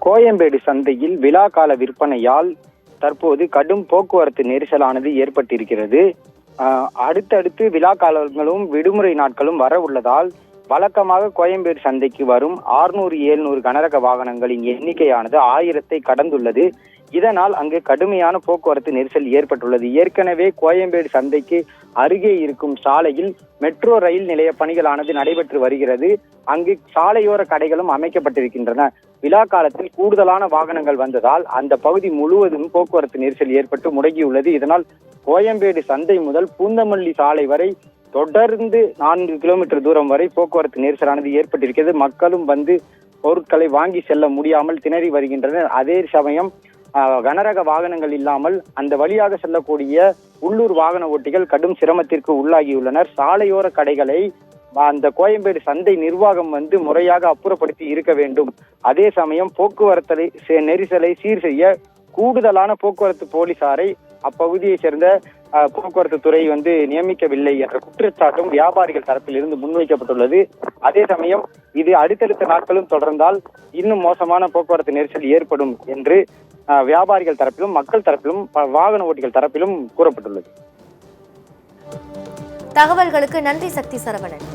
கோயம்பேடு சந்தையில் விழா கால விற்பனையால் தற்போது கடும் போக்குவரத்து நெரிசலானது ஏற்பட்டிருக்கிறது. அடுத்தடுத்து விழா காலங்களும் விடுமுறை நாட்களும் வர உள்ளதால் வழக்கமாக கோயம்பேடு சந்தைக்கு வரும் 600-700 கனரக வாகனங்களின் எண்ணிக்கையானது 1000-ஐ கடந்துள்ளது. இதனால் அங்கு கடுமையான போக்குவரத்து நெரிசல் ஏற்பட்டுள்ளது. ஏற்கனவே கோயம்பேடு சந்தைக்கு அருகே இருக்கும் சாலையில் மெட்ரோ ரயில் நிலைய பணிகளானது நடைபெற்று வருகிறது. அங்கு சாலையோர கடைகளும் அமைக்கப்பட்டிருக்கின்றன. விழா காலத்தில் கூடுதலான வாகனங்கள் வந்ததால் அந்த பகுதி முழுவதும் போக்குவரத்து நெரிசல் ஏற்பட்டு முடங்கியுள்ளது. இதனால் கோயம்பேடு சந்தை முதல் பூந்தமல்லி சாலை வரை தொடர்ந்து 4 கிலோமீட்டர் தூரம் வரை போக்குவரத்து நெரிசலானது ஏற்பட்டிருக்கிறது. மக்களும் வந்து பொருட்களை வாங்கி செல்ல முடியாமல் திணறி வருகின்றனர். அதே சமயம் கனரக வாகனங்கள் இல்லாமல் அந்த வழியாக செல்லக்கூடிய உள்ளூர் வாகன ஓட்டிகள் கடும் சிரமத்திற்கு உள்ளாகியுள்ளனர். சாலையோர கடைகளை அந்த கோயம்பேடு சந்தை நிர்வாகம் வந்து முறையாக அப்புறப்படுத்தி இருக்க வேண்டும். அதே சமயம் போக்குவரத்து நெரிசலை சீர் செய்ய கூடுதலான போக்குவரத்து போலீசாரை அப்பகுதியை சேர்ந்த போக்குவரத்து துறை வந்து நியமிக்கவில்லை என்ற குற்றச்சாட்டும் வியாபாரிகள் தரப்பில் இருந்து முன்வைக்கப்பட்டுள்ளது. அதே சமயம் இது அடுத்தடுத்த நாட்களும் தொடர்ந்தால் இன்னும் மோசமான போக்குவரத்து நெரிசல் ஏற்படும் என்று வியாபாரிகள் தரப்பிலும் மக்கள் தரப்பிலும் வாகன ஓட்டிகள் தரப்பிலும் கூறப்பட்டுள்ளது. தகவல்களுக்கு நன்றி சக்தி சரவணன்.